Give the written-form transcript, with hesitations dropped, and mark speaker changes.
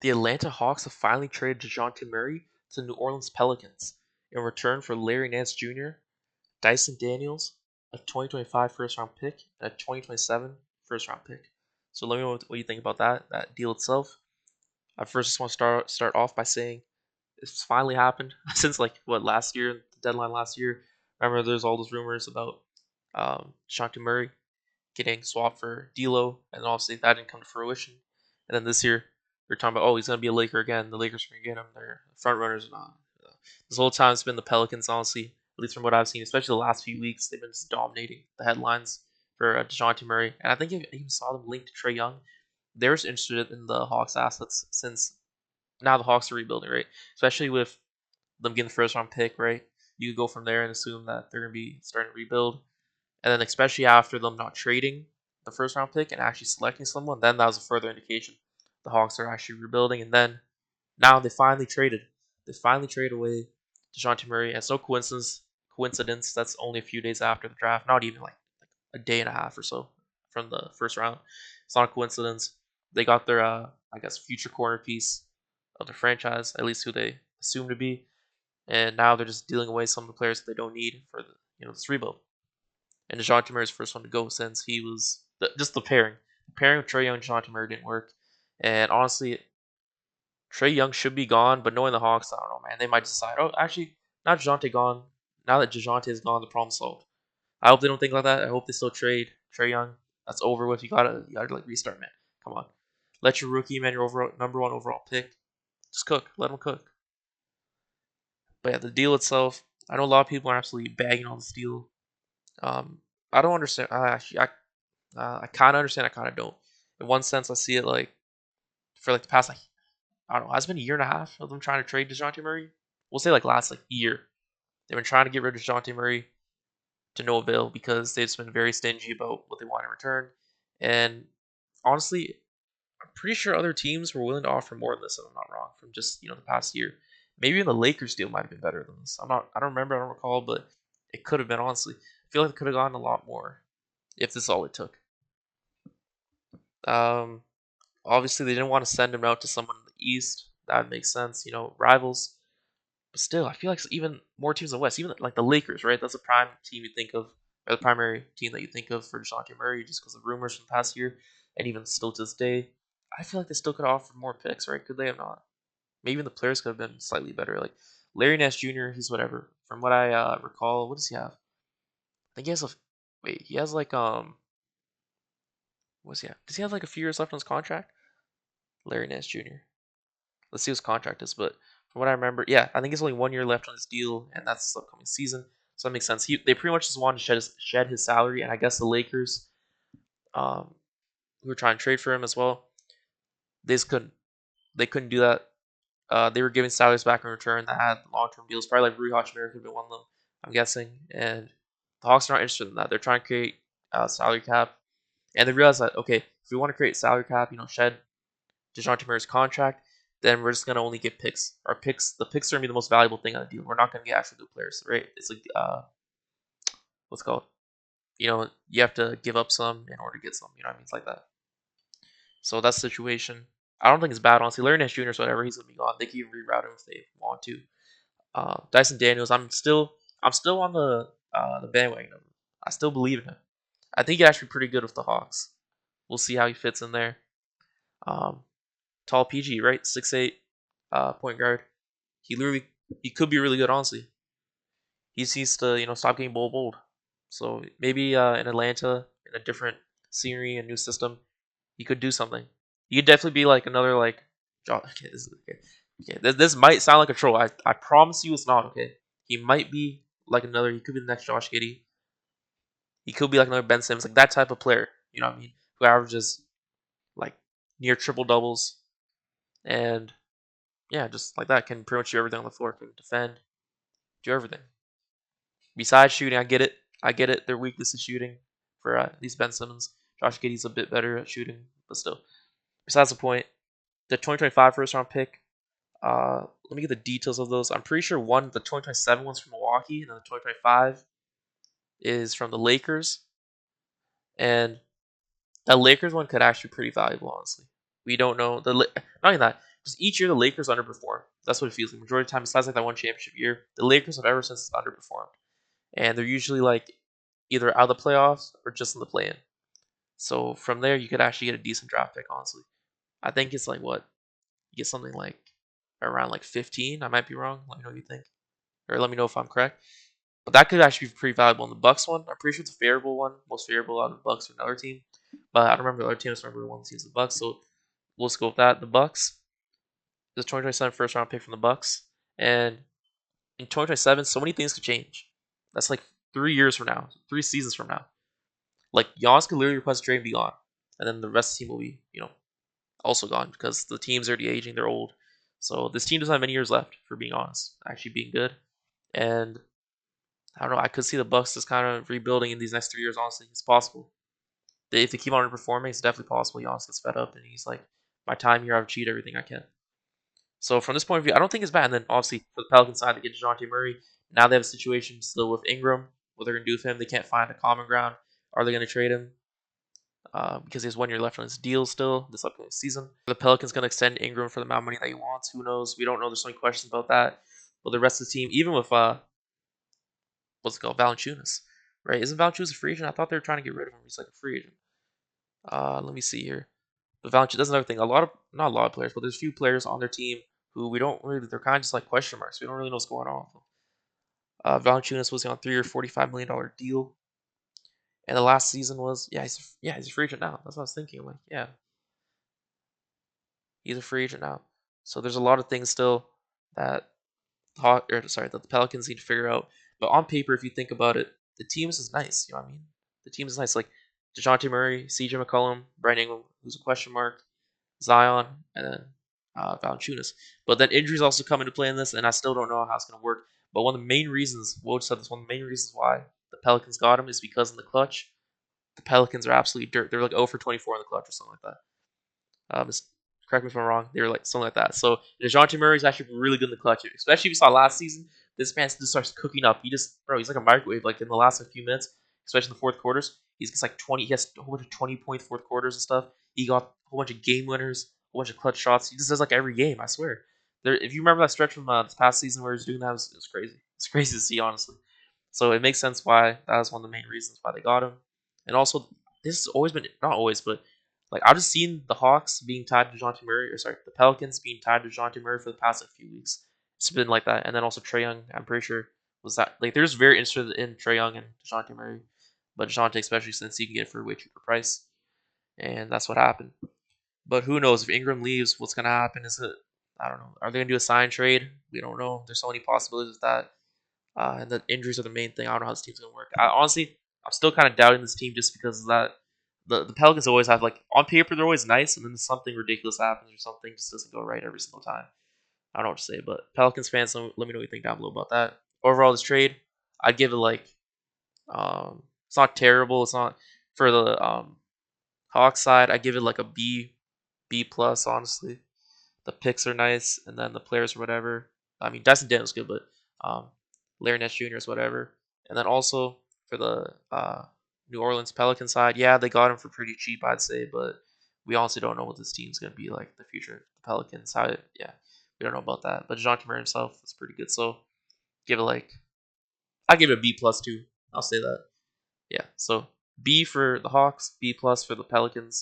Speaker 1: The Atlanta Hawks have finally traded Dejounte Murray to the New Orleans Pelicans in return for Larry Nance Jr., Dyson Daniels, a 2025 first round pick, and a 2027 first round pick. So let me know what you think about that deal itself. I first just want to start off by saying it's finally happened since like what last year, the deadline last year. Remember, there's all those rumors about Dejounte Murray getting swapped for D'Lo, and obviously that didn't come to fruition. And then this year, we're talking about, oh, he's gonna be a Laker again. The Lakers are gonna get him. They're front runners. Not. This whole time it's been the Pelicans, honestly. At least from what I've seen, especially the last few weeks, they've been just dominating the headlines for Dejounte Murray. And I think I even saw them linked to Trae Young. They're interested in the Hawks assets since now the Hawks are rebuilding, right? Especially with them getting the first round pick, right? You could go from there and assume that they're gonna be starting to rebuild. And then especially after them not trading the first round pick and actually selecting someone, then that was a further indication the Hawks are actually rebuilding. And then now they finally traded. They finally traded away Dejounte Murray. And it's no coincidence that's only a few days after the draft, not even like a day and a half or so from the first round. It's not a coincidence. They got their I guess future corner piece of the franchise, at least who they assume to be. And now they're just dealing away some of the players that they don't need for the this rebuild. And Dejounte Murray's first one to go since he was just the pairing. The pairing with Trae Young and Dejounte Murray didn't work. And honestly, Trae Young should be gone, but knowing the Hawks, I don't know, man. They might decide, oh, actually, not Dejounte gone. Now that Dejounte is gone, the problem's solved. I hope they don't think like that. I hope they still trade Trae Young. That's over with. You gotta like restart, man. Come on. Let your rookie, man, your overall number one overall pick, just cook. Let him cook. But yeah, the deal itself, I know a lot of people are absolutely bagging on this deal. Um, I don't understand. I kind of understand. I kind of don't. In one sense, I see it like for like the past like I don't know. It's been a year and a half of them trying to trade Dejounte Murray. We'll say like last like year. They've been trying to get rid of Dejounte Murray to no avail because they've just been very stingy about what they want in return. And honestly, I'm pretty sure other teams were willing to offer more than this, if I'm not wrong, from just the past year. Maybe even the Lakers deal might have been better than this. I don't remember, I don't recall, but it could have been honestly. I feel like it could have gotten a lot more if this is all it took. Um, Obviously, they didn't want to send him out to someone in the East. That makes sense, rivals. But still, I feel like even more teams in the West, even like the Lakers, right? That's a prime team you think of, or the primary team that you think of for Dejounte Murray, just because of rumors from the past year, and even still to this day. I feel like they still could have offered more picks, right? Could they have not? Maybe even the players could have been slightly better. Like Larry Nance Jr., he's whatever. From what I recall, what does he have? I think he has a wait. He has like what's he have? Does he have like a few years left on his contract? Larry Nance Jr. Let's see what his contract is. But from what I remember, yeah, I think it's only 1 year left on his deal, and that's the upcoming season. So that makes sense. They pretty much just wanted to shed his salary, and I guess the Lakers, um, who were trying to trade for him as well, they just couldn't. They couldn't do that. They were giving salaries back in return that had long term deals. Probably like Rui Hachimura could have been one of them, I'm guessing. And the Hawks are not interested in that. They're trying to create a salary cap, and they realize that okay, if we want to create salary cap, shed Dejounte Murray's contract, then we're just gonna only get picks. The picks are gonna be the most valuable thing on the deal. We're not gonna get actual good players, right? It's like what's it called? You have to give up some in order to get some. You know what I mean? It's like that. So that's the situation. I don't think it's bad, honestly. Larry Nance Jr. So whatever, he's gonna be gone. They can even reroute him if they want to. Dyson Daniels, I'm still on the bandwagon of him. I still believe in him. I think he's actually pretty good with the Hawks. We'll see how he fits in there. Um, Tall PG, right? 6'8", point guard. He could be really good, honestly. He needs to stop getting bold. So maybe in Atlanta, in a different scenery and new system, he could do something. He could definitely be like another like. Okay, this might sound like a troll. I promise you it's not. Okay, he might be like another. He could be the next Josh Giddey. He could be like another Ben Simmons, like that type of player. You know what I mean? Who averages like near triple doubles and yeah, just like that, can pretty much do everything on the floor. Can defend, do everything. Besides shooting, I get it. I get it. Their weakness is shooting for at least Ben Simmons. Josh Giddey's a bit better at shooting, but still. Besides the point, the 2025 first round pick. Let me get the details of those. I'm pretty sure the 2027 one's from Milwaukee, and then the 2025 is from the Lakers. And that Lakers one could actually be pretty valuable, honestly. We don't know not only that. Just each year the Lakers underperform. That's what it feels like. Majority of the time, besides like that one championship year, the Lakers have ever since underperformed, and they're usually like either out of the playoffs or just in the play-in. So from there, you could actually get a decent draft pick. Honestly, I think it's like what you get something like around like 15. I might be wrong. Let me know what you think, or let me know if I'm correct. But that could actually be pretty valuable in the Bucks one. I'm pretty sure it's a favorable one, most favorable out of the Bucks or another team. But I don't remember the other team. I just remember one team's the Bucks. So we'll just go with that. The Bucks, the 2027 first round pick from the Bucks, and in 2027, so many things could change. That's like 3 years from now, 3 seasons from now. Like Giannis could literally request a trade and be gone, and then the rest of the team will be, also gone because the team's already aging. They're old. So this team doesn't have many years left, for being honest, actually being good. And I don't know. I could see the Bucks just kind of rebuilding in these next 3 years. Honestly, it's possible. If they keep on underperforming, it's definitely possible. Giannis gets fed up and he's like, "My time here, I've achieved everything I can." So from this point of view, I don't think it's bad. And then obviously for the Pelicans side, they get Dejounte Murray. Now they have a situation still with Ingram. What they're gonna do with him? They can't find a common ground. Are they gonna trade him? Because he has 1 year left on his deal still this upcoming season. The Pelicans gonna extend Ingram for the amount of money that he wants. Who knows? We don't know. There's so many questions about that. But the rest of the team, even with what's it called, Valanciunas, right? Isn't Valanciunas a free agent? I thought they were trying to get rid of him. He's like a free agent. Let me see here. But Valanciunas, that's another thing. Not a lot of players, but there's a few players on their team who we don't really. They're kind of just like question marks. We don't really know what's going on with them. Valanciunas was on a 3-year, $45 million deal, and the last season was he's a free agent now. That's what I was thinking. I'm like, yeah, he's a free agent now. So there's a lot of things still that that the Pelicans need to figure out. But on paper, if you think about it, the team is nice. You know what I mean? The team is nice. Like Dejounte Murray, CJ McCollum, Brandon Ingram, who's a question mark, Zion, and then Valanciunas. But then injuries also come into play in this, and I still don't know how it's going to work. But one of the main reasons, Woj said this, one of the main reasons why the Pelicans got him is because in the clutch, the Pelicans are absolutely dirt. They're like 0 for 24 in the clutch or something like that. Correct me if I'm wrong. They were like something like that. So Dejounte Murray is actually really good in the clutch, especially if you saw last season. This man just starts cooking up. He's like a microwave. Like in the last few minutes, especially in the fourth quarters, he gets like 20. He has a whole bunch of 20-point fourth quarters and stuff. He got a whole bunch of game winners, a whole bunch of clutch shots. He just does like every game. I swear. If you remember that stretch from this past season where he was doing that, it was crazy. It's crazy to see, honestly. So it makes sense why that was one of the main reasons why they got him. And also, this has always been, not always, but like I've just seen the Hawks being tied to Dejounte Murray, or sorry, the Pelicans being tied to Dejounte Murray for the past few weeks. It's been like that, and then also Trae Young. I'm pretty sure was that like they're just very interested in Trae Young and Dejounte Murray, but Dejounte especially since you can get it for a way cheaper price, and that's what happened. But who knows if Ingram leaves, what's gonna happen? Is it I don't know. Are they gonna do a sign trade? We don't know. There's so many possibilities with that. And the injuries are the main thing. I don't know how this team's gonna work. I'm still kind of doubting this team just because of that. The Pelicans always have like on paper they're always nice, and then something ridiculous happens or something just doesn't go right every single time. I don't know what to say, but Pelicans fans, let me know what you think down below about that. Overall, this trade, I'd give it like it's not terrible. It's not for the Hawks side. I give it like a B plus honestly. The picks are nice, and then the players or whatever. I mean, Dyson Daniels good, but um, Larry Nance Jr. is whatever. And then also for the New Orleans Pelicans side, yeah, they got him for pretty cheap, I'd say, but we honestly don't know what this team's gonna be like the future. The Pelicans, we don't know about that. But Dejounte Murray himself is pretty good, so give it like I give it a B plus too. I'll say that. Yeah, so B for the Hawks, B plus for the Pelicans.